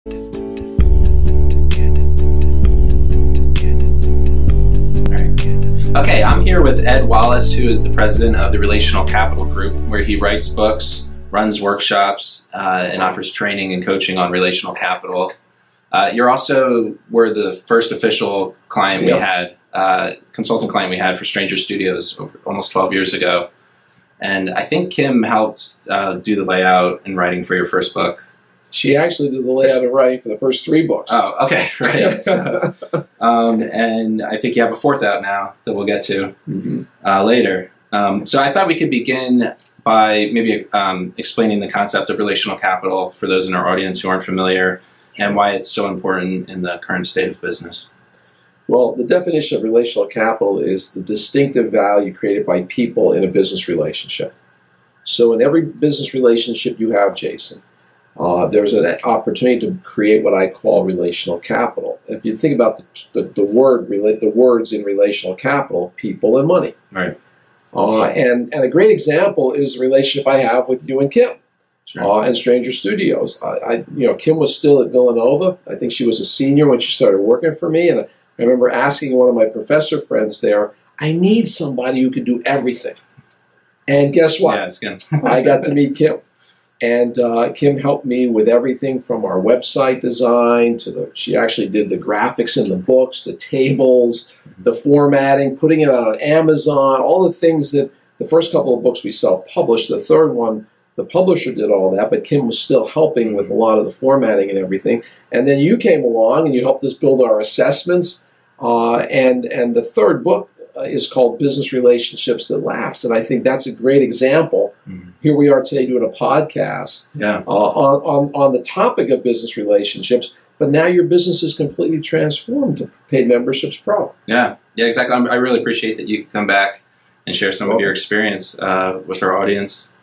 Okay, I'm here with Ed Wallace, who is the president of the Relational Capital Group, where he writes books, runs workshops, and offers training and coaching on relational capital. You're also were the first official client we had, consultant client we had for Stranger Studios almost 12 years ago. And I think Kim helped do the layout and writing for your first book. She actually did the layout and writing for the first 3 books. Oh, okay, right. So, and I think you have a 4th out now that we'll get to later. So I thought we could begin by maybe explaining the concept of relational capital for those in our audience who aren't familiar and why it's so important in the current state of business. Well, the definition of relational capital is the distinctive value created by people in a business relationship. So in every business relationship you have, Jason, there's an opportunity to create what I call relational capital. If you think about the words in relational capital, people and money. Right. And a great example is the relationship I have with you and Kim. Sure. And Stranger Studios. Kim was still at Villanova. I think she was a senior when she started working for me. And I remember asking one of my professor friends there, I need somebody who can do everything. And guess what? Yeah, it's good. I got to meet Kim. And Kim helped me with everything from our website design to she actually did the graphics in the books, the tables, the formatting, putting it on Amazon, all the things that the first couple of books we self-published. The third one, the publisher did all that, but Kim was still helping with a lot of the formatting and everything. And then you came along and you helped us build our assessments. And the third book is called Business Relationships That Last. And I think that's a great example. Here we are today doing a podcast on the topic of business relationships, but now your business is completely transformed to Paid Memberships Pro. Yeah, exactly. I really appreciate that you could come back and share some of your experience with our audience.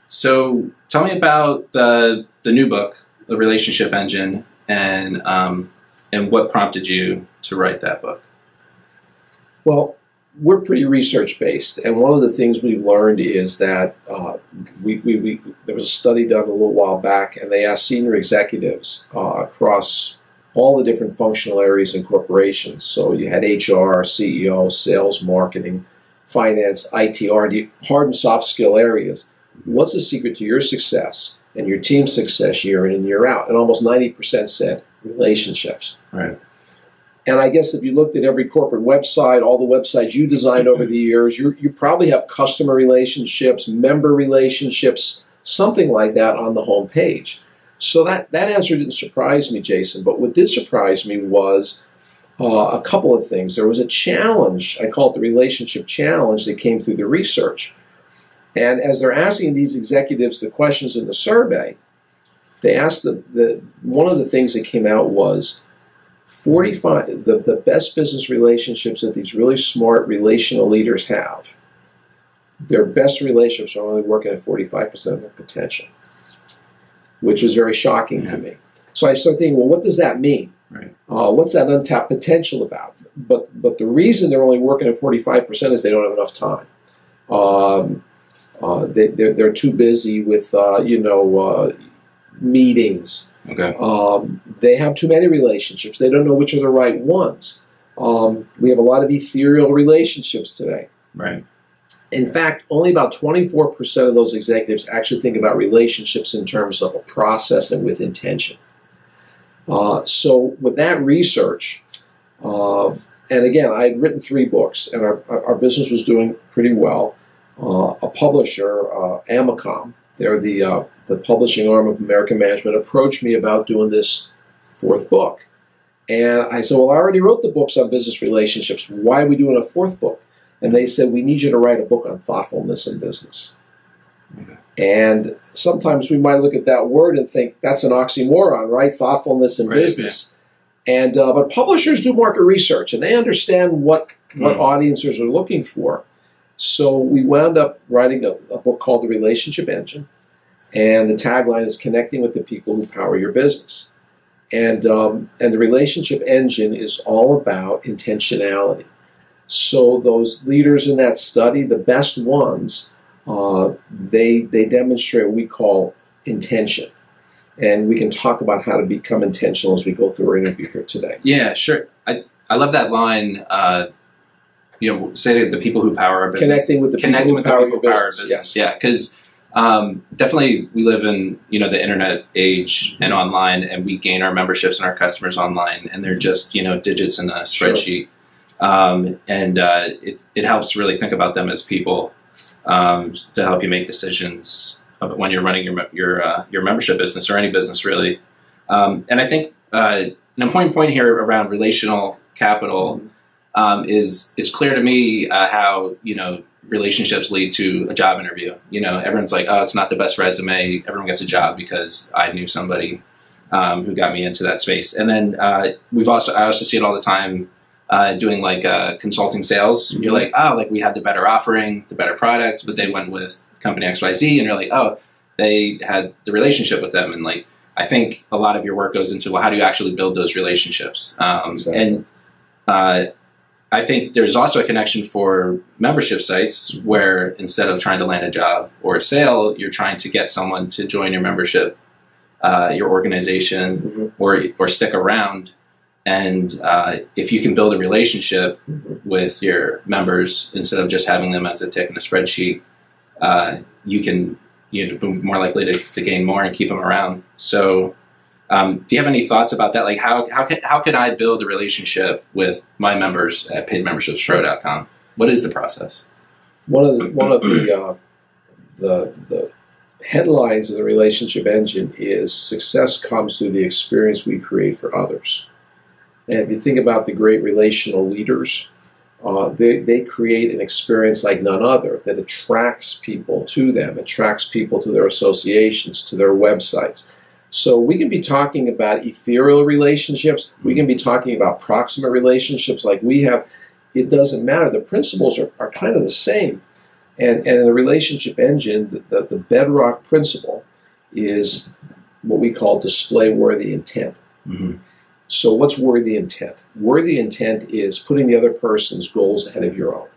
So tell me about the new book, The Relationship Engine, and what prompted you to write that book. Well, we're pretty research-based, and one of the things we've learned is that there was a study done a little while back, and they asked senior executives across all the different functional areas in corporations. So you had HR, CEO, sales, marketing, finance, IT, R&D, hard and soft skill areas. What's the secret to your success and your team's success year in and year out? And almost 90% said relationships. Right. And I guess if you looked at every corporate website, all the websites you designed over the years, you probably have customer relationships, member relationships, something like that on the home page. So that answer didn't surprise me, Jason. But what did surprise me was a couple of things. There was a challenge, I call it the relationship challenge, that came through the research. And as they're asking these executives the questions in the survey, they asked one of the things that came out was the best business relationships that these really smart relational leaders have, their best relationships are only working at 45% of their potential, which was very shocking to me. So I started thinking, well, what does that mean? Right. What's that untapped potential about? But the reason they're only working at 45% is they don't have enough time. They're too busy with meetings. Okay. They have too many relationships. They don't know which are the right ones. We have a lot of ethereal relationships today. Right. In fact, only about 24% of those executives actually think about relationships in terms of a process and with intention. So with that research, and again, I had written 3 books, and our business was doing pretty well. A publisher, Amicom, they're the publishing arm of American Management, approached me about doing this 4th book. And I said, well, I already wrote the books on business relationships. Why are we doing a 4th book? And they said, we need you to write a book on thoughtfulness in business. Okay. And sometimes we might look at that word and think that's an oxymoron, right? Thoughtfulness in business. Yeah. And but publishers do market research, and they understand what audiences are looking for. So we wound up writing a book called The Relationship Engine. And the tagline is connecting with the people who power your business. And the relationship engine is all about intentionality. So those leaders in that study, the best ones, they demonstrate what we call intention. And we can talk about how to become intentional as we go through our interview here today. Yeah, sure. I love that line. Say to the people who power our business. Connecting with the people who power your business. Yes. Yeah, because definitely we live in the internet age and online, and we gain our memberships and our customers online, and they're just digits in a spreadsheet. Sure. It helps really think about them as people to help you make decisions when you're running your membership business or any business really. And I think an important point here around relational capital is it's clear to me how relationships lead to a job interview. Everyone's like, oh, it's not the best resume. Everyone gets a job because I knew somebody who got me into that space. And then I also see it all the time doing like consulting sales. You're like, oh, like we had the better offering, the better product, but they went with company XYZ, and you're like, oh, they had the relationship with them. And like, I think a lot of your work goes into, well, how do you actually build those relationships? Exactly. And I think there's also a connection for membership sites where instead of trying to land a job or a sale, you're trying to get someone to join your membership, your organization, or stick around. And if you can build a relationship with your members instead of just having them as a tick in a spreadsheet, you can be more likely to gain more and keep them around. So do you have any thoughts about that? Like how can I build a relationship with my members at paidmembershipspro.com? What is the process? One of the headlines of the relationship engine is success comes through the experience we create for others. And if you think about the great relational leaders, they create an experience like none other that attracts people to them, attracts people to their associations, to their websites. So we can be talking about ethereal relationships. We can be talking about proximate relationships like we have. It doesn't matter. The principles are kind of the same. And in the relationship engine, the bedrock principle is what we call display-worthy intent. So what's worthy intent? Worthy intent is putting the other person's goals ahead of your own.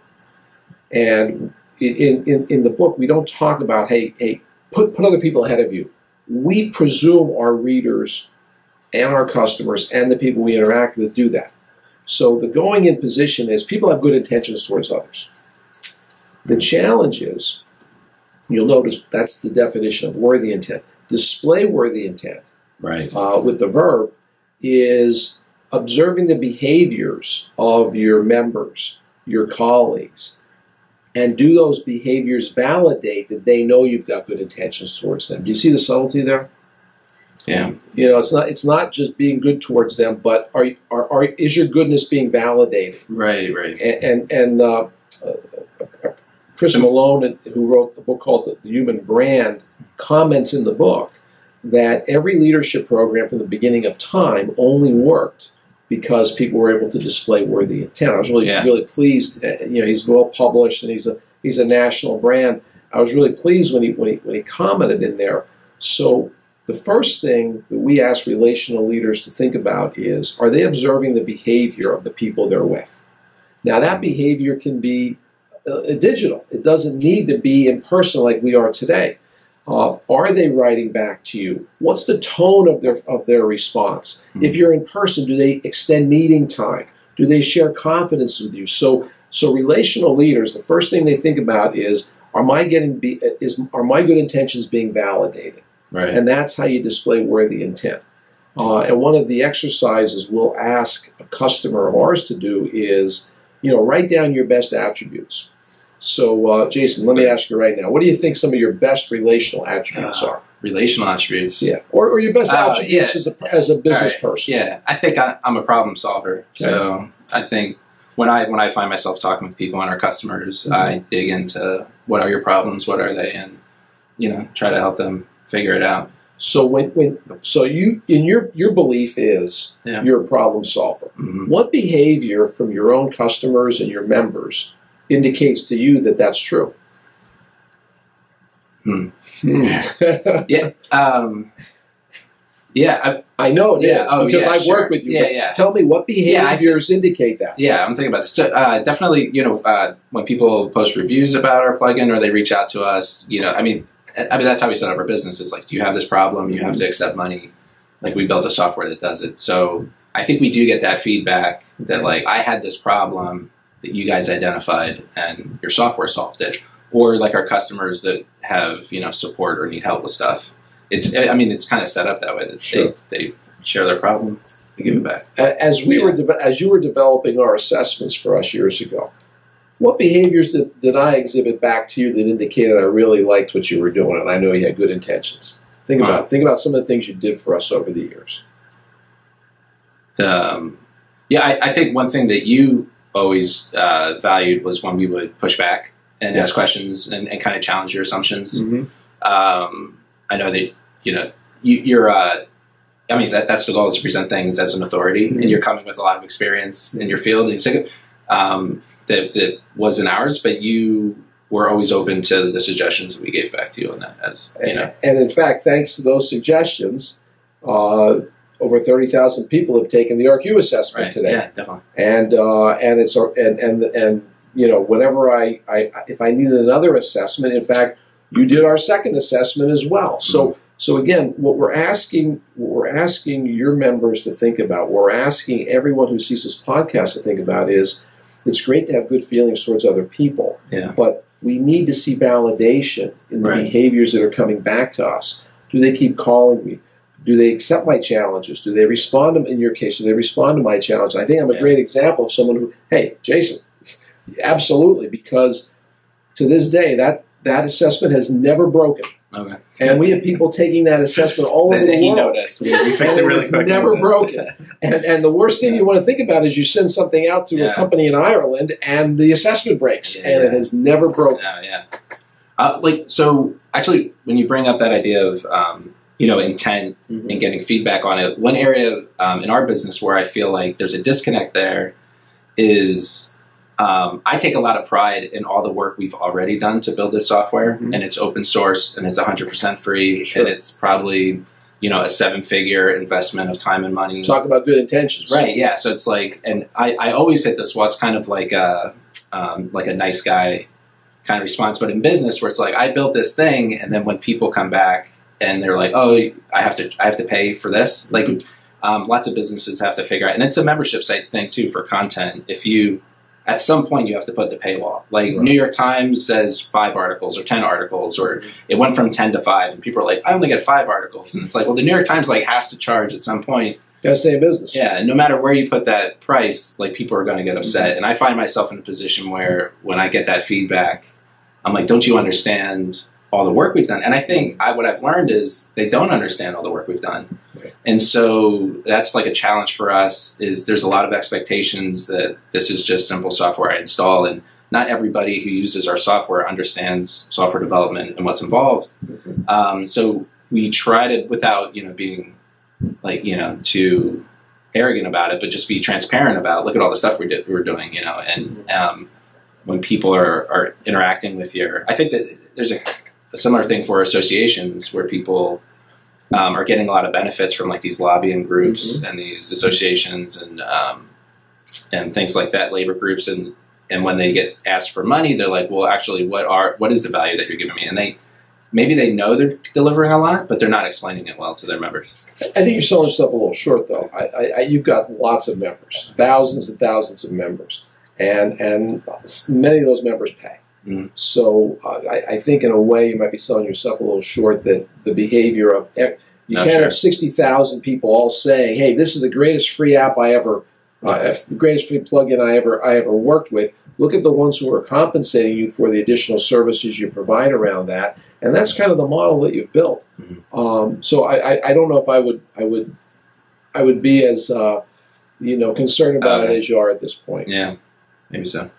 And in the book, we don't talk about, hey, put other people ahead of you. We presume our readers and our customers and the people we interact with do that. So the going in position is people have good intentions towards others. The challenge is, you'll notice that's the definition of worthy intent. Display worthy intent, right? With the verb, is observing the behaviors of your members, your colleagues, and do those behaviors validate that they know you've got good intentions towards them? Do you see the subtlety there? Yeah. It's not just being good towards them, but is your goodness being validated? Right. And Chris Malone, who wrote the book called The Human Brand, comments in the book that every leadership program from the beginning of time only worked because people were able to display worthy intent. I was really pleased. He's well published and he's a national brand. I was really pleased when he commented in there. So the first thing that we ask relational leaders to think about is, are they observing the behavior of the people they're with? Now that behavior can be digital. It doesn't need to be in person like we are today. Are they writing back to you? What's the tone of their response? If you're in person, do they extend meeting time? Do they share confidence with you? So relational leaders, the first thing they think about is, are my good intentions being validated? Right. And that's how you display worthy intent. And one of the exercises we'll ask a customer of ours to do is, write down your best attributes. So, Jason, let me ask you right now, what do you think some of your best relational attributes are? Relational attributes? Yeah, or your best attributes as a business person. Yeah, I think I'm a problem solver. Okay. So I think when I find myself talking with people and our customers, I dig into what are your problems, what are they, and try to help them figure it out. So your belief is you're a problem solver. What behavior from your own customers and your members indicates to you that that's true? I know it is because I've worked with you. Tell me what behaviors indicate that. Yeah, I'm thinking about this. So, definitely, when people post reviews about our plugin or they reach out to us, I mean, that's how we set up our business. Is like, do you have this problem? You have to accept money. Like, we built a software that does it. So I think we do get that feedback that like, I had this problem that you guys identified and your software solved it. Or like our customers that have, you know, support or need help with stuff. I mean, it's kind of set up that way that Sure. they share their problem, they give it back. As you were developing our assessments for us years ago, what behaviors did I exhibit back to you that indicated I really liked what you were doing and I know you had good intentions? Think about some of the things you did for us over the years. I think one thing that you always valued was when we would push back and ask questions and kind of challenge your assumptions. I know that, you know, you're I mean, that's the goal, is to present things as an authority, and you're coming with a lot of experience in your field, and that wasn't ours, but you were always open to the suggestions that we gave back to you on that, as you know. And in fact, thanks to those suggestions, over 30,000 people have taken the RQ assessment today. Yeah, definitely. And you know, whenever if I needed another assessment, in fact, you did our second assessment as well. So again, what we're asking your members to think about, we're asking everyone who sees this podcast to think about is, it's great to have good feelings towards other people, but we need to see validation in the behaviors that are coming back to us. Do they keep calling me? Do they accept my challenges? Do they respond to, in your case, do they respond to my challenge? I think I'm a great example of someone who, hey, Jason, absolutely, because to this day, that assessment has never broken. Okay. And we have people taking that assessment all over the world. He noticed. We fixed it really quick. Never broken. And the worst thing you want to think about is you send something out to a company in Ireland and the assessment breaks, and it has never broken. So actually, when you bring up that idea of you know, intent and getting feedback on it, one area in our business where I feel like there's a disconnect there is I take a lot of pride in all the work we've already done to build this software, and it's open source and it's 100% free, and it's probably, you know, a 7-figure investment of time and money. Talk about good intentions, right? Yeah. So it's like, and I always hit this. Well, it's kind of like a nice guy kind of response, but in business, where it's like, I built this thing, and then when people come back and they're like, oh, I have to pay for this. Like, lots of businesses have to figure out, and it's a membership site thing too for content. If you at some point you have to put the paywall. Like New York Times says 5 articles or 10 articles, or it went from 10 to 5, and people are like, I only get 5 articles. And it's like, well, the New York Times like has to charge at some point. Gotta stay in business. Yeah, and no matter where you put that price, like people are going to get upset. And I find myself in a position where when I get that feedback, I'm like, don't you understand all the work we've done? And I think what I've learned is they don't understand all the work we've done. And so that's like a challenge for us, is there's a lot of expectations that this is just simple software I install, and not everybody who uses our software understands software development and what's involved. So we try to, without, you know, being like, you know, too arrogant about it, but just be transparent about, look at all the stuff we're doing, you know, and when people are interacting with I think that there's a similar thing for associations where people are getting a lot of benefits from like these lobbying groups and these associations and things like that, labor groups, and when they get asked for money, they're like, well, actually, what is the value that you're giving me? And maybe they know they're delivering a lot, but they're not explaining it well to their members. I think you're selling yourself a little short, though. You've got lots of members, thousands and thousands of members, and many of those members pay. So I think in a way you might be selling yourself a little short, that the behavior of, you can't have 60,000 people all saying, hey, this is the greatest free app I ever, the greatest free plugin I ever worked with. Look at the ones who are compensating you for the additional services you provide around that. And that's kind of the model that you've built. So I don't know if I would be as you know, concerned about it as you are at this point. Yeah, maybe so.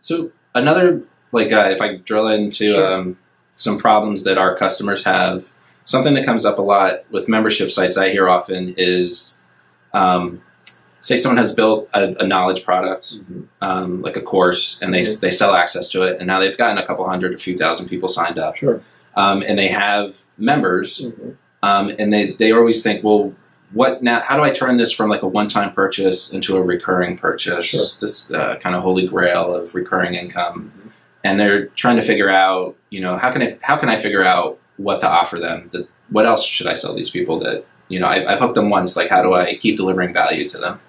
So another, like, if I drill into some problems that our customers have, something that comes up a lot with membership sites I hear often is, say someone has built a knowledge product, like a course, and they sell access to it, and now they've gotten a couple hundred, a few thousand people signed up. And they have members, and they always think, well, what now? How do I turn this from like a one-time purchase into a recurring purchase? This kind of holy grail of recurring income. and they're trying to figure out, how can I figure out what to offer them? What else should I sell these people that, I've hooked them once, like how do I keep delivering value to them?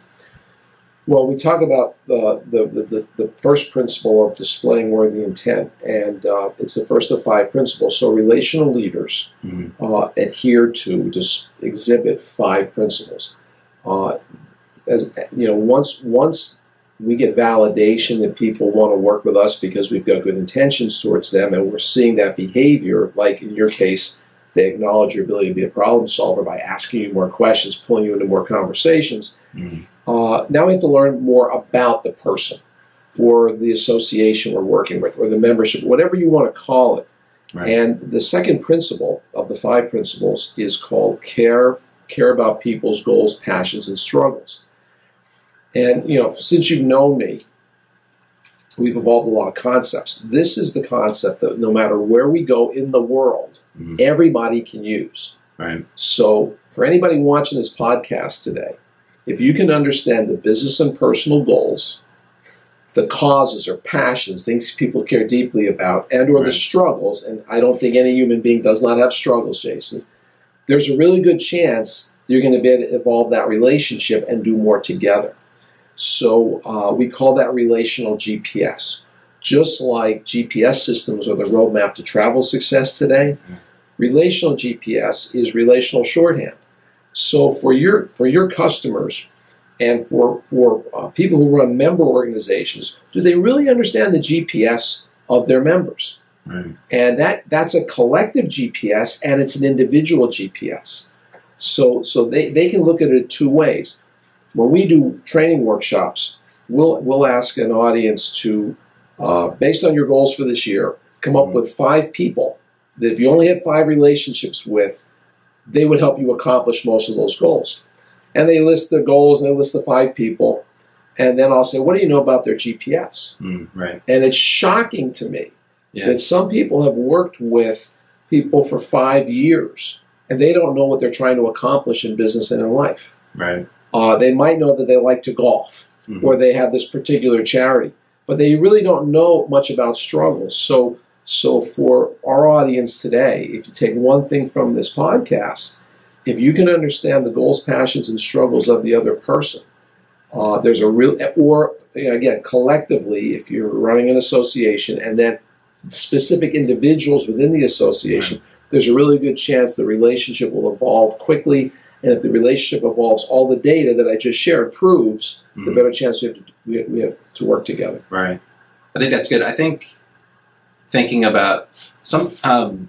Well, we talk about the first principle of displaying worthy intent, and it's the first of 5 principles. So relational leaders adhere to, just exhibit 5 principles. As once we get validation that people want to work with us because we've got good intentions towards them, and we're seeing that behavior, like in your case, they acknowledge your ability to be a problem solver by asking you more questions, pulling you into more conversations. Now we have to learn more about the person or the association we're working with or the membership, whatever you want to call it. Right. And the second principle of the 5 principles is called care about people's goals, passions, and struggles. And, since you've known me, we've evolved a lot of concepts. This is the concept that no matter where we go in the world, everybody can use. Right. So for anybody watching this podcast today, if you can understand the business and personal goals, the causes or passions, things people care deeply about, and or the struggles, and I don't think any human being does not have struggles, Jason, there's a really good chance you're going to be able to evolve that relationship and do more together. So we call that relational GPS. Just like GPS systems are the roadmap to travel success today, relational GPS is relational shorthand. So for your customers and for people who run member organizations, do they really understand the GPS of their members? Right. And that's a collective GPS and it's an individual GPS. So they can look at it 2 ways. When we do training workshops, we'll ask an audience to, based on your goals for this year, come up with 5 people that if you only had 5 relationships with, they would help you accomplish most of those goals. And they list the goals and they list the 5 people. And then I'll say, what do you know about their GPS? Right. And it's shocking to me that some people have worked with people for 5 years and they don't know what they're trying to accomplish in business and in life. Right. They might know that they like to golf or they have this particular charity, but they really don't know much about struggles. So for our audience today, if you take one thing from this podcast, if you can understand the goals, passions, and struggles of the other person, there's a real, or again, collectively, if you're running an association and then specific individuals within the association, there's a really good chance the relationship will evolve quickly. And if the relationship evolves, all the data that I just shared proves, the better chance we have to work together. Right. I think that's good. I think thinking about some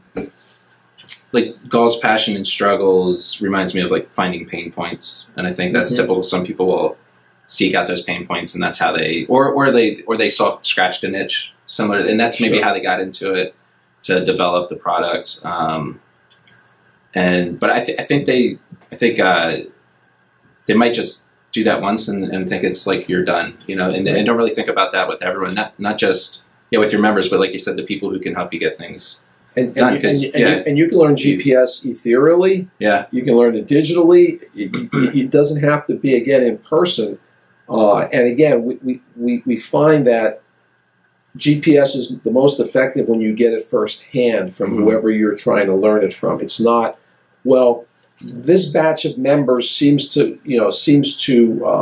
like goals, passion, and struggles reminds me of like finding pain points, and I think that's typical. Some people will seek out those pain points, and that's how they or they scratched an itch similar, and that's maybe how they got into it to develop the product. But I think they might just do that once and think it's like you're done, and don't really think about that with everyone, not just with your members, but like you said, the people who can help you get things done. And you can learn GPS ethereally. Yeah, you can learn it digitally. It doesn't have to be again in person. And again, we find that GPS is the most effective when you get it firsthand from whoever you're trying to learn it from. It's not, well, this batch of members seems to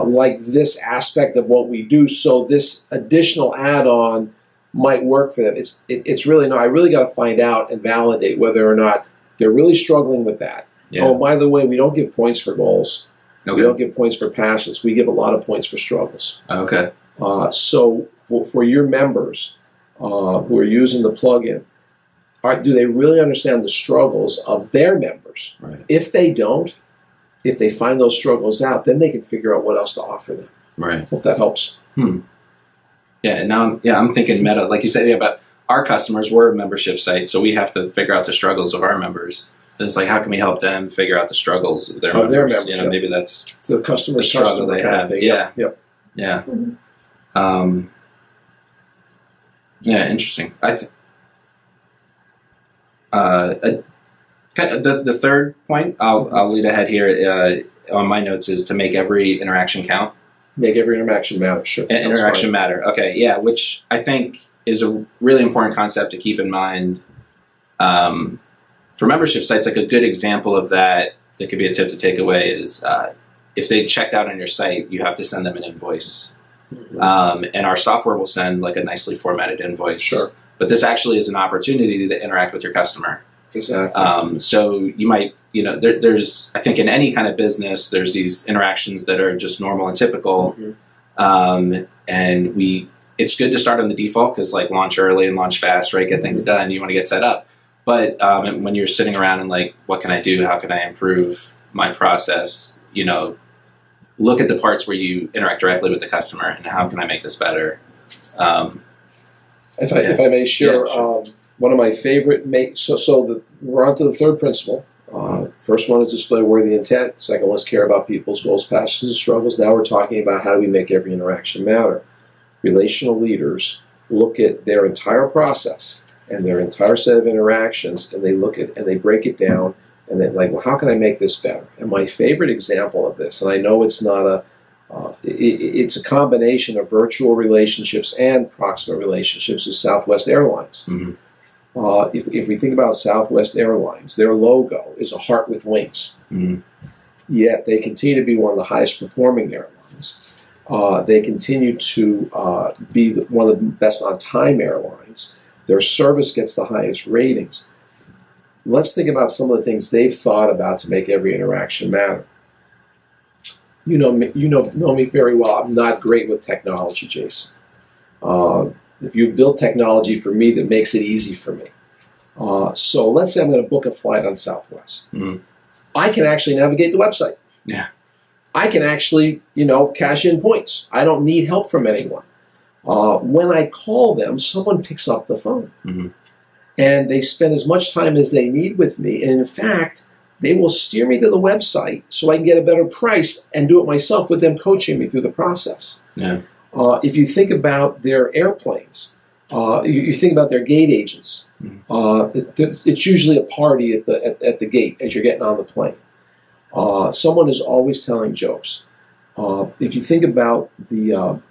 like this aspect of what we do, so this additional add-on might work for them. It's really not. I really got to find out and validate whether or not they're really struggling with that. Yeah. Oh, by the way, we don't give points for goals. Okay. We don't give points for passions. We give a lot of points for struggles. Okay. So for your members who are using the plugin, do they really understand the struggles of their members? Right. If they don't, if they find those struggles out, then they can figure out what else to offer them. Right. Hope that helps. Yeah, and now I'm thinking meta, like you said, about our customers. We're a membership site, so we have to figure out the struggles of our members. And it's like, how can we help them figure out the struggles of their members? Maybe that's the customer struggle they have. Yeah. Yep. Yeah. Yeah, interesting. The third point, I'll lead ahead here on my notes, is to make every interaction count. Make every interaction matter, sure. Interaction matter, okay, yeah, which I think is a really important concept to keep in mind. For membership sites, like a good example of that could be a tip to take away is if they checked out on your site, you have to send them an invoice. And our software will send like a nicely formatted invoice. Sure. But this actually is an opportunity to interact with your customer. Exactly. So you might, there's, I think in any kind of business, there's these interactions that are just normal and typical. And it's good to start on the default because like launch early and launch fast, right? Get things done. You want to get set up. But when you're sitting around and like, what can I do? How can I improve my process? Look at the parts where you interact directly with the customer and how can I make this better? If I may share, one of my favorite we're on to the third principle. First one is display worthy intent. Second one is care about people's goals, passions, and struggles. Now we're talking about how do we make every interaction matter. Relational leaders look at their entire process and their entire set of interactions, and they look at and they break it down, and they're like, well, how can I make this better? And my favorite example of this, and I know it's not it's a combination of virtual relationships and proximate relationships, is Southwest Airlines. If we think about Southwest Airlines, their logo is a heart with wings. Yet they continue to be one of the highest performing airlines. They continue to be one of the best on time airlines. Their service gets the highest ratings. Let's think about some of the things they've thought about to make every interaction matter. You know me very well. I'm not great with technology, Jason. If you build technology for me that makes it easy for me. So let's say I'm going to book a flight on Southwest. I can actually navigate the website. Yeah. I can actually, cash in points. I don't need help from anyone. When I call them, someone picks up the phone. And they spend as much time as they need with me. And in fact, they will steer me to the website so I can get a better price and do it myself with them coaching me through the process. Yeah. If you think about their airplanes, you think about their gate agents. It's usually a party at the gate as you're getting on the plane. Someone is always telling jokes. If you think about the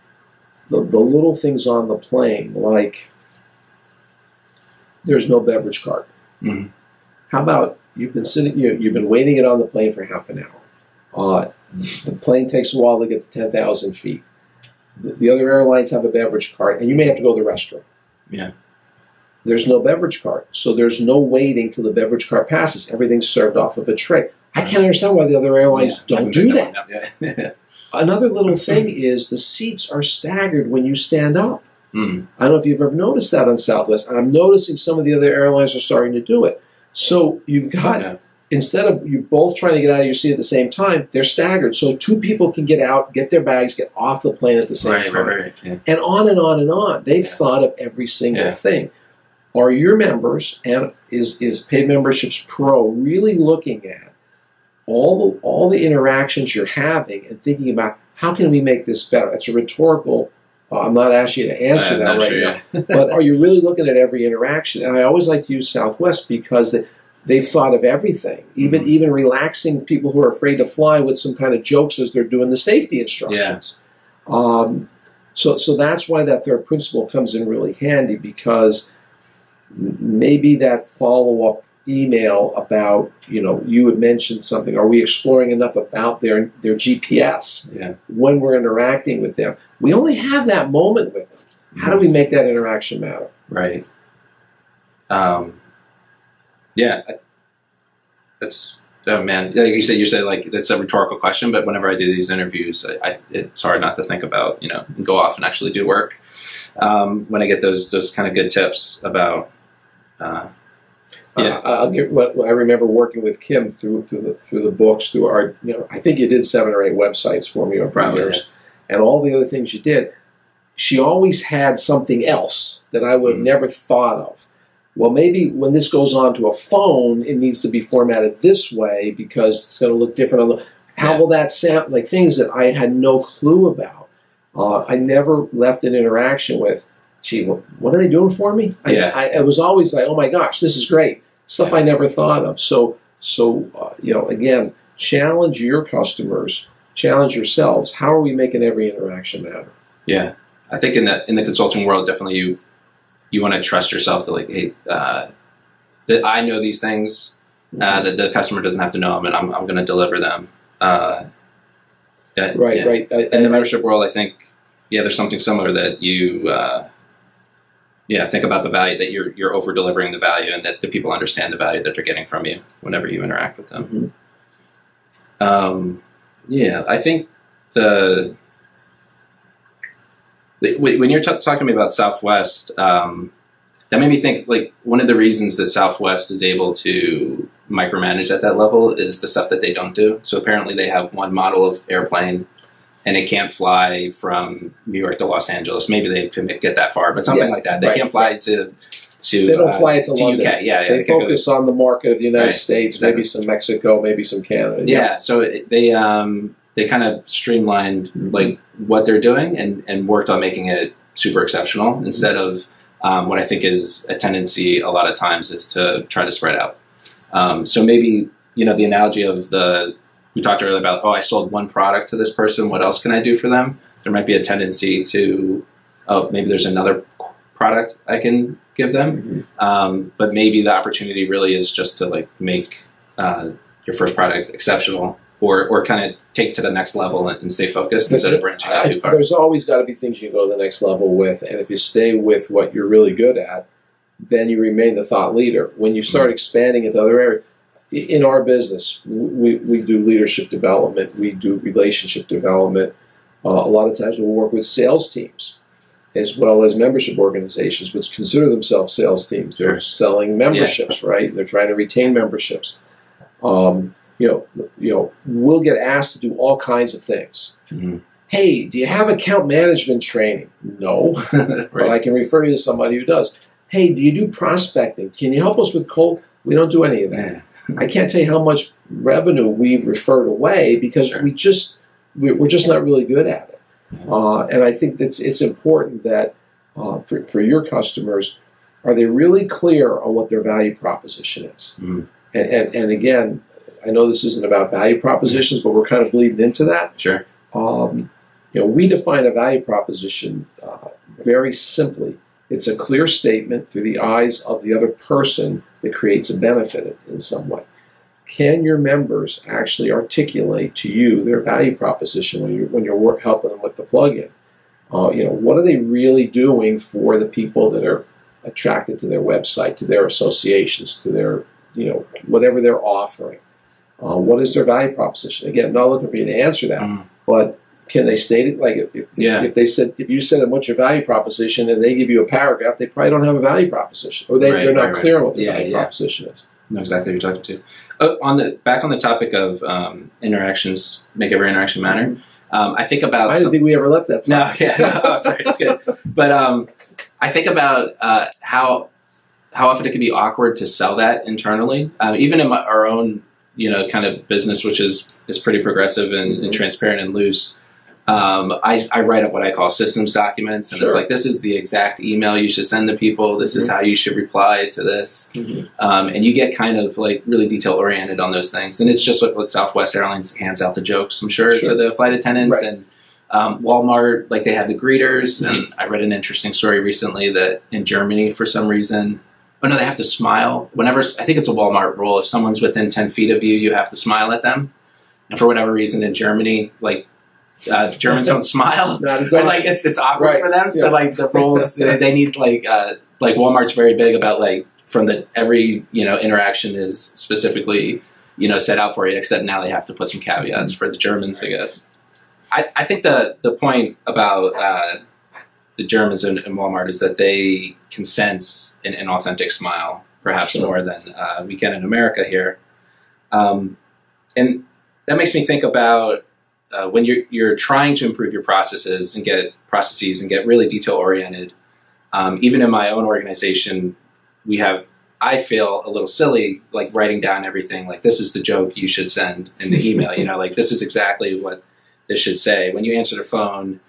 little things on the plane, like there's no beverage cart. How about you've been waiting it on the plane for half an hour. The plane takes a while to get to 10,000 feet. The other airlines have a beverage cart, and you may have to go to the restroom. Yeah. There's no beverage cart, so there's no waiting till the beverage cart passes. Everything's served off of a tray. I can't understand why the other airlines don't do that. Another little thing is the seats are staggered when you stand up. I don't know if you've ever noticed that on Southwest, and I'm noticing some of the other airlines are starting to do it. So you've got, instead of you both trying to get out of your seat at the same time, they're staggered. So two people can get out, get their bags, get off the plane at the same time. Right. Yeah. And on and on and on. They've thought of every single thing. Are your members, and is Paid Memberships Pro really looking at all the interactions you're having and thinking about how can we make this better? It's a rhetorical, I'm not asking you to answer that right now, but are you really looking at every interaction? And I always like to use Southwest because they've thought of everything, even relaxing people who are afraid to fly with some kind of jokes as they're doing the safety instructions. So that's why that third principle comes in really handy, because maybe that follow-up email about, you had mentioned something, are we exploring enough about their GPS when we're interacting with them? We only have that moment with them. How do we make that interaction matter? Right. That's, oh man, like you said like that's a rhetorical question, but whenever I do these interviews, it's hard not to think about, and go off and actually do work. When I get those kind of good tips about, I'll get what I remember working with Kim through the books, through our, I think you did 7 or 8 websites for me over the years, and all the other things you did. She always had something else that I would have never thought of. Well, maybe when this goes on to a phone, it needs to be formatted this way because it's going to look different on the. How will that sound? Like things that I had no clue about. I never left an interaction with, gee, what are they doing for me? I was always like, oh my gosh, this is great. Stuff I never thought of. So again, challenge your customers, challenge yourselves. How are we making every interaction matter? Yeah, I think in the consulting world, definitely you want to trust yourself to like, hey, that I know these things, that the customer doesn't have to know them, and I'm going to deliver them. Right. In the membership world, I think, there's something similar that you, think about the value that you're over delivering the value, and that the people understand the value that they're getting from you whenever you interact with them. I think when you're talking to me about Southwest, that made me think, like, one of the reasons that Southwest is able to micromanage at that level is the stuff that they don't do. So apparently they have one model of airplane, and it can't fly from New York to Los Angeles. Maybe they can get that far, but something like that. They can't fly to they don't fly it to London. UK. They focus on the market of the United States, maybe some Mexico, maybe some Canada. So they kind of streamlined like what they're doing and worked on making it super exceptional instead of what I think is a tendency a lot of times is to try to spread out. So maybe, the analogy of we talked earlier about, I sold one product to this person, what else can I do for them? There might be a tendency to, maybe there's another product I can give them. But maybe the opportunity really is just to like make your first product exceptional, or kind of take to the next level and stay focused instead of branching out too far. There's always got to be things you go to the next level with, and if you stay with what you're really good at, then you remain the thought leader. When you start expanding into other areas, in our business, we do leadership development, we do relationship development. A lot of times we'll work with sales teams as well as membership organizations, which consider themselves sales teams. They're selling memberships, right? They're trying to retain memberships. We'll get asked to do all kinds of things. Hey, do you have account management training? No, but I can refer you to somebody who does. Hey, do you do prospecting? Can you help us with cold? We don't do any of that. I can't tell you how much revenue we've referred away because we're just not really good at it. And I think that it's important that for your customers, are they really clear on what their value proposition is? And again, I know this isn't about value propositions, but we're kind of bleeding into that. Sure. We define a value proposition very simply. It's a clear statement through the eyes of the other person that creates a benefit in some way. Can your members actually articulate to you their value proposition when you're helping them with the plugin? What are they really doing for the people that are attracted to their website, to their associations, to their, whatever they're offering? What is their value proposition? Again, I'm not looking for you to answer that, but can they state it? Like if you said them what's your value proposition and they give you a paragraph, they probably don't have a value proposition, or they're not clear on what their value proposition is. Know exactly what you're talking to. Back on the topic of interactions, make every interaction matter. I think about. I didn't think we ever left that topic. Oh, sorry, it's good. But I think about how often it can be awkward to sell that internally, even in our own kind of business, which is pretty progressive and transparent and loose. I write up what I call systems documents, and it's like, this is the exact email you should send to people. This is how you should reply to this. And you get kind of like really detail oriented on those things. And it's just what Southwest Airlines hands out the jokes, I'm sure, to the flight attendants. And Walmart, like they have the greeters. And I read an interesting story recently that in Germany, for some reason, they have to smile. Whenever, I think it's a Walmart rule, if someone's within 10 feet of you, you have to smile at them. And for whatever reason in Germany, like, Germans don't smile. Like it's awkward for them. So like the rules, they need like Walmart's very big about like every interaction is specifically set out for you. Except now they have to put some caveats for the Germans, I guess. I think the point about the Germans and Walmart is that they can sense an authentic smile, perhaps more than we can in America here, and that makes me think about. When you're trying to improve your processes and get really detail oriented, even in my own organization, I feel a little silly, like writing down everything, like this is the joke you should send in the email, like this is exactly what this should say. When you answer the phone,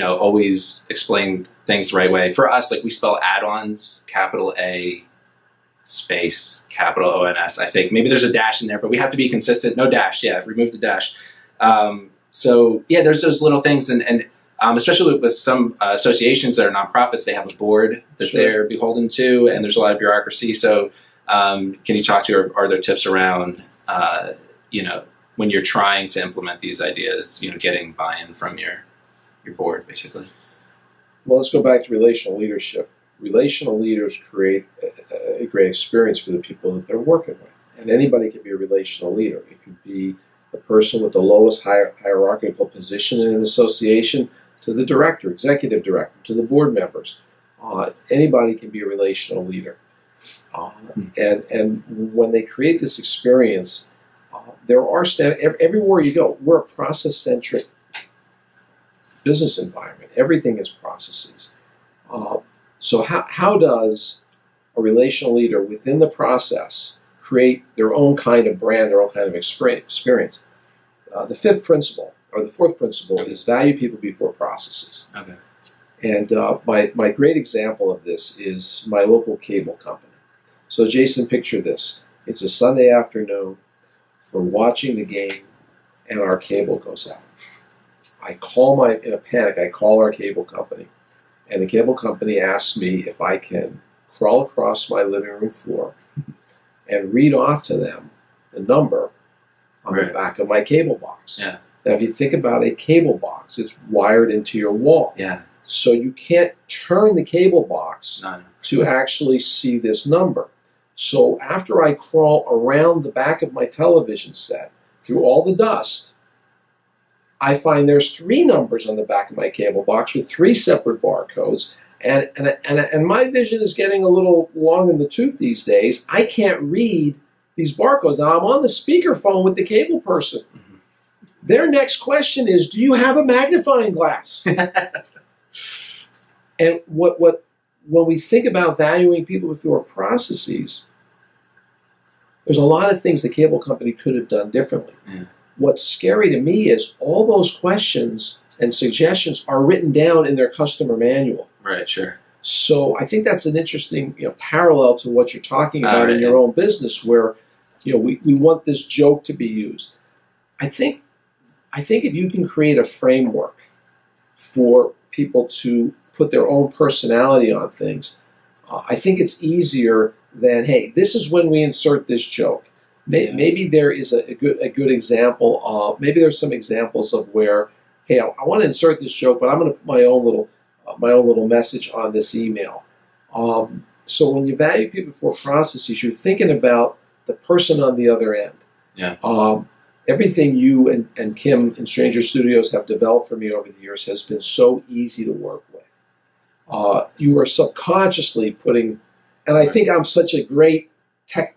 always explain things the right way. For us, like we spell add-ons, capital A, space, capital O-N-S, I think. Maybe there's a dash in there, but we have to be consistent. No dash, remove the dash. So there's those little things, and especially with some associations that are nonprofits, they have a board that Sure. they're beholden to, and there's a lot of bureaucracy. So can you talk to, or are there tips around, when you're trying to implement these ideas, getting buy-in from your board, basically? Well, let's go back to relational leadership. Relational leaders create a great experience for the people that they're working with. And anybody can be a relational leader. It could be the person with the lowest hierarchical position in an association to the director, executive director, to the board members. Anybody can be a relational leader. And when they create this experience, there are everywhere you go, we're a process-centric business environment. Everything is processes. So how does a relational leader within the process create their own kind of brand, their own kind of experience? The fourth principle is value people before processes. Okay. And my great example of this is my local cable company. So Jason, picture this. It's a Sunday afternoon. We're watching the game, and our cable goes out. In a panic, I call our cable company, and the cable company asks me if I can crawl across my living room floor and read off to them the number on the back of my cable box. Yeah. Now, if you think about a cable box, it's wired into your wall. Yeah. So you can't turn the cable box to actually see this number. So after I crawl around the back of my television set through all the dust, I find there's 3 numbers on the back of my cable box with 3 separate barcodes, and my vision is getting a little long in the tooth these days. I can't read these barcodes. Now, I'm on the speakerphone with the cable person. Mm-hmm. Their next question is, do you have a magnifying glass? And when we think about valuing people before processes, there's a lot of things the cable company could have done differently. Yeah. What's scary to me is all those questions and suggestions are written down in their customer manual. Right, sure. So I think that's an interesting parallel to what you're talking about in your own business, where we want this joke to be used. I think if you can create a framework for people to put their own personality on things, I think it's easier than, hey, this is when we insert this joke. Maybe there is a good example. Maybe there's some examples of where, hey, I want to insert this joke, but I'm going to put my own little message on this email. So when you value people before processes, you're thinking about the person on the other end. Yeah. Everything you and Kim in Stranger Studios have developed for me over the years has been so easy to work with. You are subconsciously putting, and I think I'm such a great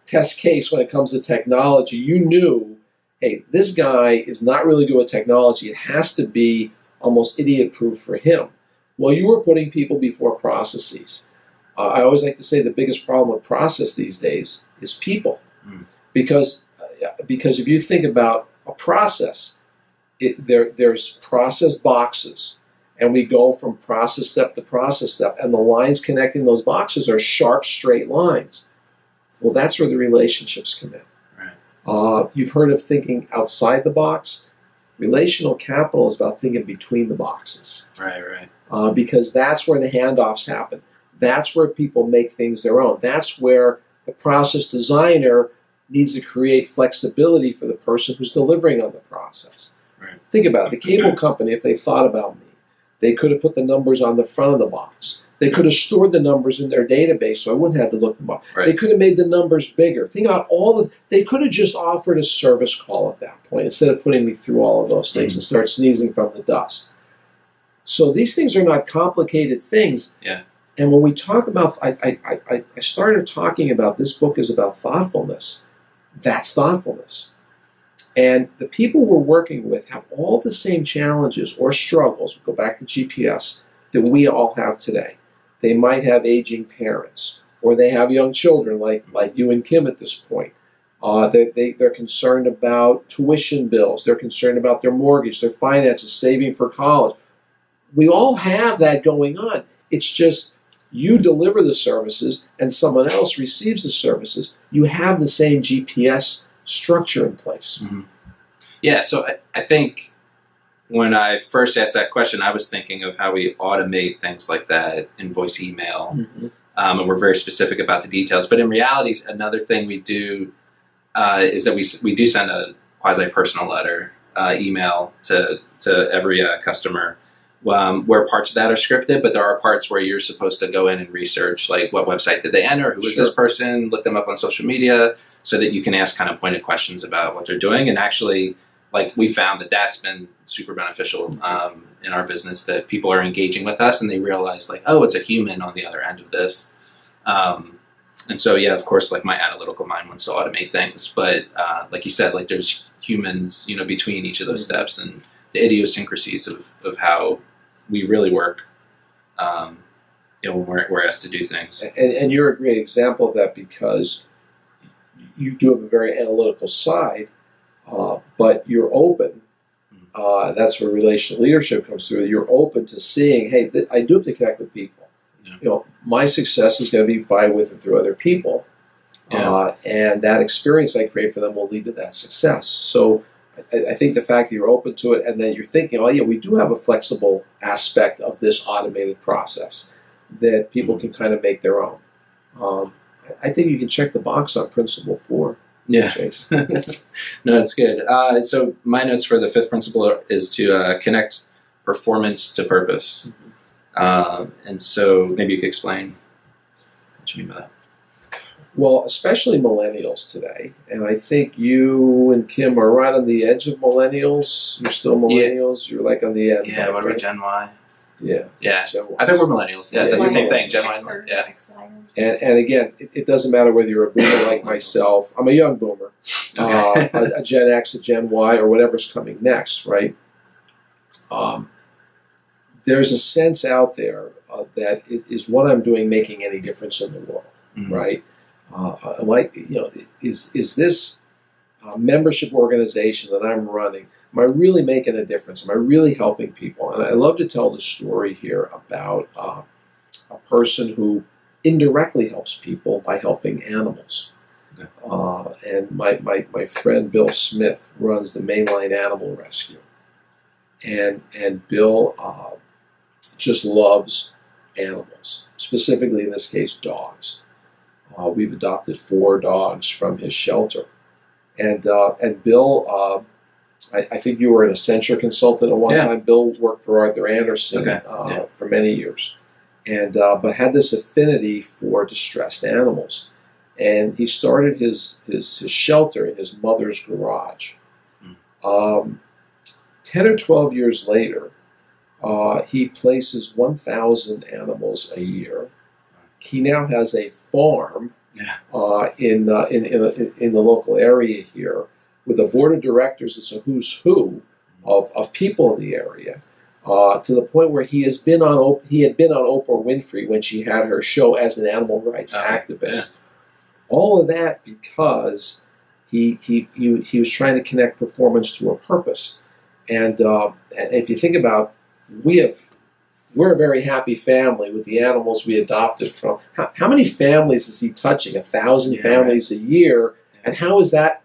test case when it comes to technology. You knew, hey, this guy is not really good with technology. It has to be almost idiot-proof for him. Well, you were putting people before processes. I always like to say the biggest problem with process these days is people. Because if you think about a process, there's process boxes, and we go from process step to process step, and the lines connecting those boxes are sharp, straight lines. Well, that's where the relationships come in. Right. You've heard of thinking outside the box. Relational capital is about thinking between the boxes. Right. Because that's where the handoffs happen. That's where people make things their own. That's where the process designer needs to create flexibility for the person who's delivering on the process. Right. Think about it. The cable company, if they thought about me, they could have put the numbers on the front of the box. They could have stored the numbers in their database so I wouldn't have to look them up. Right. They could have made the numbers bigger. Think about they could have just offered a service call at that point instead of putting me through all of those things and start sneezing from the dust. So these things are not complicated things. Yeah. And when we talk about, I started talking about this book is about thoughtfulness. That's thoughtfulness. And the people we're working with have all the same challenges or struggles, we'll go back to GPS, that we all have today. They might have aging parents, or they have young children like you and Kim at this point. They're concerned about tuition bills. They're concerned about their mortgage, their finances, saving for college. We all have that going on. It's just you deliver the services and someone else receives the services. You have the same GPS structure in place. Mm-hmm. Yeah, so I think when I first asked that question, I was thinking of how we automate things like that, invoice email, and we're very specific about the details. But in reality, another thing we do is that we do send a quasi-personal letter, email to every customer, where parts of that are scripted, but there are parts where you're supposed to go in and research, like what website did they enter, who is this person, look them up on social media, so that you can ask kind of pointed questions about what they're doing. And actually, like, we found that that's been super beneficial in our business, that people are engaging with us and they realize, like, oh, it's a human on the other end of this. And so, yeah, of course, like, my analytical mind wants to automate things, but like you said, like, there's humans, between each of those steps, and the idiosyncrasies of how we really work, when we're asked to do things. And you're a great example of that, because you do have a very analytical side, but you're open. That's where relational leadership comes through. You're open to seeing, hey, I do have to connect with people. Yeah. My success is going to be by, with, and through other people. Yeah. And that experience I create for them will lead to that success. So I think the fact that you're open to it, and then you're thinking, oh yeah, we do have a flexible aspect of this automated process that people can kind of make their own. I think you can check the box on principle 4. Yeah. Chase. No, that's good. So my notes for the 5th principle is to connect performance to purpose. And so maybe you could explain what you mean by that. Well, especially millennials today, and I think you and Kim are right on the edge of millennials. You're still millennials. Yeah. You're like on the end. Yeah, what are we, Gen Y? Yeah. Yeah. I think we're millennials. Yeah, that's the same thing. Gen Y. Yeah. And again, it doesn't matter whether you're a boomer like myself. I'm a young boomer. Okay. A Gen X, a Gen Y, or whatever's coming next, right? There's a sense out there that is what I'm doing making any difference in the world, right? Is this membership organization that I'm running, am I really making a difference? Am I really helping people? And I love to tell the story here about a person who indirectly helps people by helping animals. Okay. And my friend Bill Smith runs the Mainline Animal Rescue. And Bill just loves animals, specifically in this case dogs. We've adopted 4 dogs from his shelter. And Bill, I think you were an Accenture consultant at one time. Bill worked for Arthur Andersen for many years, and but had this affinity for distressed animals. And he started his shelter in his mother's garage. 10 or 12 years later, he places 1,000 animals a year. He now has a farm in the local area here, with a board of directors. It's a who's who of people in the area, to the point where he had been on Oprah Winfrey when she had her show as an animal rights activist. Yeah. All of that because he was trying to connect performance to a purpose. And if you think about, we're a very happy family with the animals we adopted from. How many families is he touching? 1,000 families a year, and how is that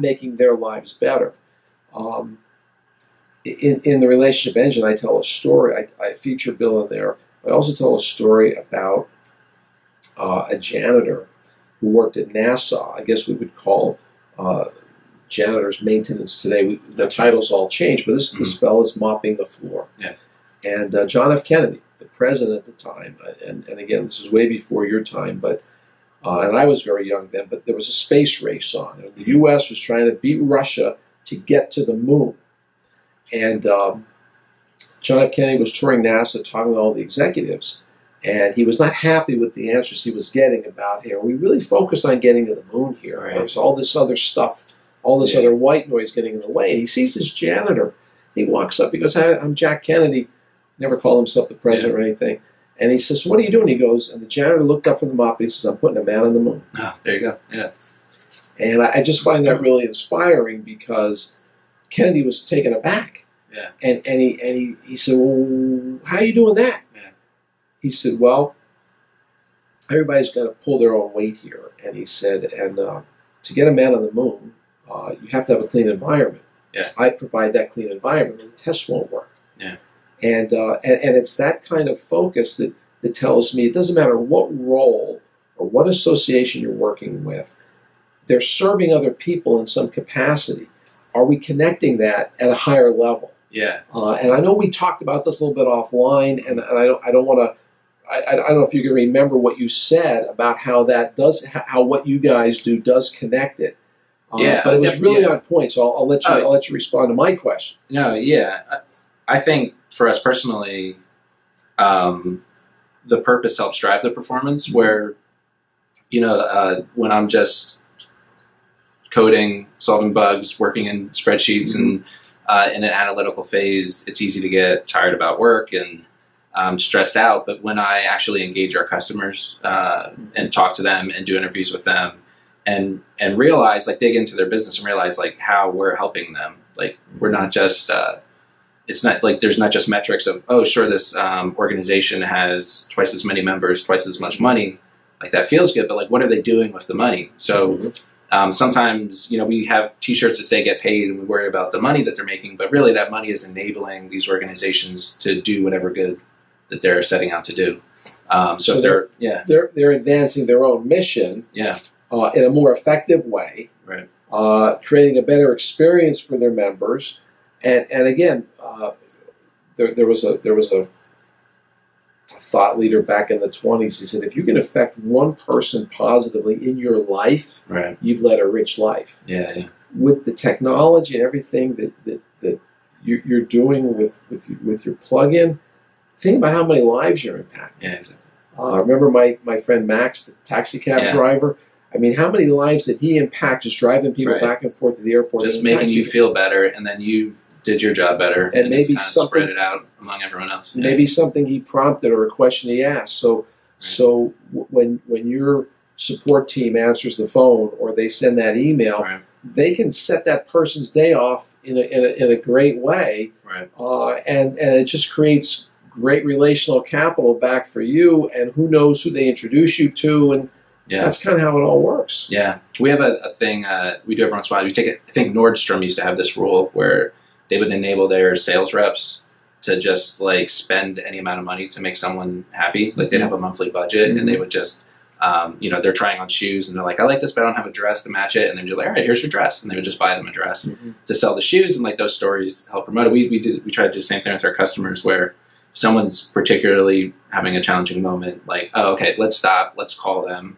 making their lives better? In the relationship engine, I tell a story. I feature Bill in there. I also tell a story about a janitor who worked at NASA. I guess we would call janitors maintenance today. The titles all changed, but this fellow's mopping the floor. Yeah. And John F. Kennedy, the president at the time, and again, this is way before your time, but and I was very young then, but there was a space race on. And the U.S. was trying to beat Russia to get to the moon. And John F. Kennedy was touring NASA, talking to all the executives, and he was not happy with the answers he was getting about, hey, are we really focused on getting to the moon here? Right. There's all this other stuff, all this other white noise getting in the way. And he sees this janitor. He walks up, he goes, hi, I'm Jack Kennedy. Never called himself the president or anything. And he says, what are you doing? He goes, and the janitor looked up from the mop, and he says, I'm putting a man on the moon. Oh, there you go. Yeah. And I just find that really inspiring, because Kennedy was taken aback. Yeah. And he said, well, how are you doing that? Yeah. He said, well, everybody's got to pull their own weight here. And he said, and to get a man on the moon, you have to have a clean environment. Yeah. I provide that clean environment, and the tests won't work. Yeah. And it's that kind of focus that tells me it doesn't matter what role or what association you're working with, they're serving other people in some capacity. Are we connecting that at a higher level? Yeah. And I know we talked about this a little bit offline, and I don't want to. I don't know if you can remember what you said about how what you guys do does connect it. But it was really on point. So I'll let you respond to my question. No, yeah, I think for us personally, the purpose helps drive the performance. Where, when I'm just coding, solving bugs, working in spreadsheets, and in an analytical phase, it's easy to get tired about work and stressed out. But when I actually engage our customers and talk to them and do interviews with them and realize, dig into their business and realize how we're helping them. We're not just, it's not there's not just metrics of, oh, sure, this organization has twice as many members, twice as much money. That feels good, but what are they doing with the money? So sometimes, we have t-shirts that say get paid and we worry about the money that they're making, but really that money is enabling these organizations to do whatever good that they're setting out to do. So if they're advancing their own mission in a more effective way, right? Creating a better experience for their members, and again, there was a thought leader back in the 20s. He said, if you can affect one person positively in your life, right, you've led a rich life. Yeah. With the technology and everything that you're doing with your plug-in, think about how many lives you're impacting. Yeah, exactly. Remember my friend Max, the taxi cab driver? I mean, how many lives did he impact just driving people back and forth to the airport? Just making you feel better, and then you did your job better, and maybe spread it out among everyone else. Yeah. Maybe something he prompted or a question he asked. So when your support team answers the phone or they send that email, they can set that person's day off in a great way, and it just creates great relational capital back for you, and who knows who they introduce you to, and that's kind of how it all works. Yeah, we have a thing we do every once in a while. We take it. I think Nordstrom used to have this rule where they would enable their sales reps to just spend any amount of money to make someone happy. They'd have a monthly budget, and they would just, they're trying on shoes, and they're like, I like this, but I don't have a dress to match it. And then you're like, all right, here's your dress, and they would just buy them a dress to sell the shoes, and those stories help promote it. We try to do the same thing with our customers, where if someone's particularly having a challenging moment, oh, okay, let's stop, let's call them,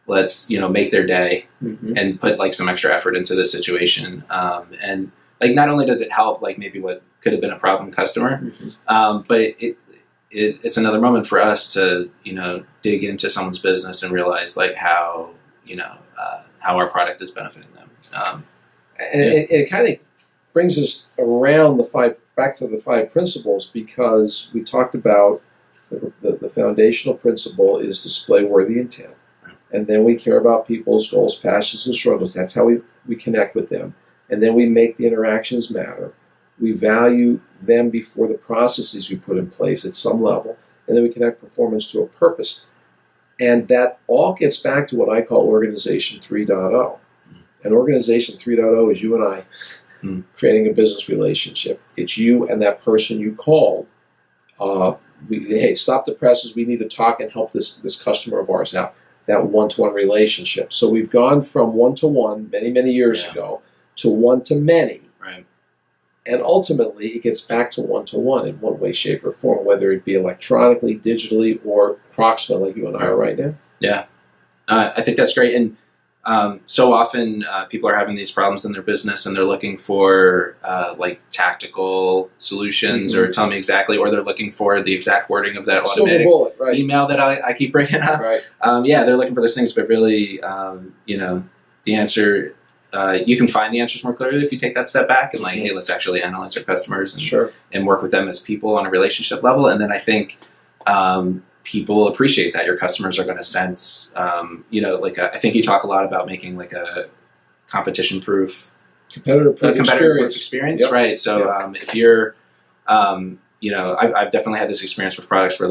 let's make their day, and put some extra effort into this situation, and not only does it help maybe what could have been a problem customer, but it's another moment for us to dig into someone's business and realize how our product is benefiting them. It kind of brings us around back to the 5 principles, because we talked about the foundational principle is display worthy intent, and then we care about people's goals, passions, and struggles. That's how we connect with them. And then we make the interactions matter. We value them before the processes we put in place at some level. And then we connect performance to a purpose. And that all gets back to what I call Organization 3.0. And Organization 3.0 is you and I creating a business relationship. It's you and that person you called. Hey, stop the presses. We need to talk and help this customer of ours out. That one-to-one relationship. So we've gone from one-to-one many, many years ago to one-to-many. Right. And ultimately, it gets back to one-to-one in one way, shape, or form, whether it be electronically, digitally, or proximate like you and I are right now. Yeah. I think that's great. And so often people are having these problems in their business, and they're looking for tactical solutions or tell me exactly, or they're looking for the exact wording of that automatic email that I keep bringing up. Right. They're looking for those things, but really, the answer, you can find the answers more clearly if you take that step back and hey, let's actually analyze our customers and work with them as people on a relationship level. And then I think people appreciate that. Your customers are going to sense, I think you talk a lot about making a competition-proof, competitive-proof experience, right? So if you're, I've definitely had this experience with products where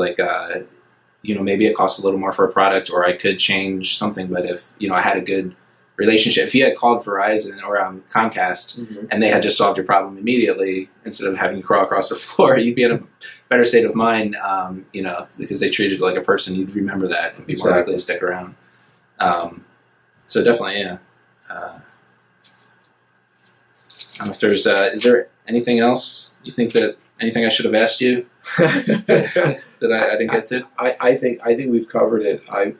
maybe it costs a little more for a product, or I could change something, but if I had a good relationship. If you had called Verizon or Comcast and they had just solved your problem immediately instead of having you crawl across the floor, you'd be in a better state of mind, you know, because they treated you like a person. You'd remember that and be more likely to stick around. So definitely, yeah. I don't know if there's, is there anything else you think that, anything I should have asked you that I didn't get to? I think we've covered it. I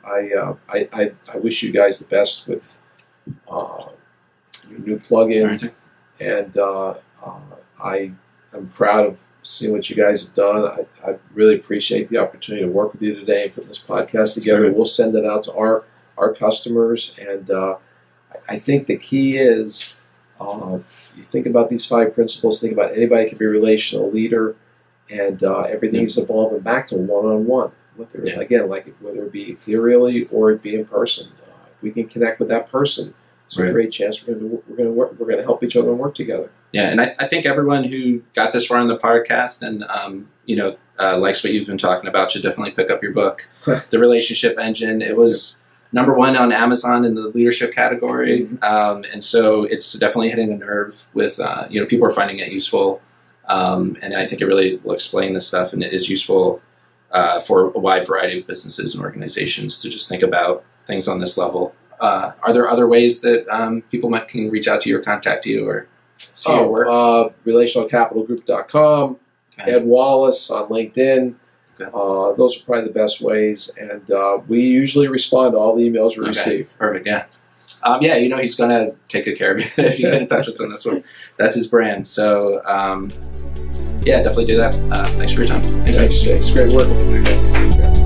wish you guys the best with your new plugin, and I'm proud of seeing what you guys have done. I really appreciate the opportunity to work with you today and put this podcast together. We'll send it out to our customers, and I think the key is you think about these 5 principles. Think about anybody can be a relational leader, and everything's evolving back to one-on-one. Again, like whether it be ethereally or it be in person. If we can connect with that person, it's a great chance we're going to help each other and work together. Yeah, and I think everyone who got this far in the podcast and you know, likes what you've been talking about should definitely pick up your book, The Relationship Engine. It was #1 on Amazon in the leadership category, and so it's definitely hitting a nerve with you know, people are finding it useful, and I think it really will explain this stuff, and it is useful for a wide variety of businesses and organizations to just think about things on this level. Are there other ways that people can reach out to you or contact you or see your work? RelationalCapitalGroup.com, Ed Wallace on LinkedIn. Those are probably the best ways, and we usually respond to all the emails we receive. Perfect, yeah. Yeah, you know, he's going to take good care of you if you get in touch with him on this one. That's his brand. So, yeah, definitely do that. Thanks for your time. Thanks, Jay. It's great working with you.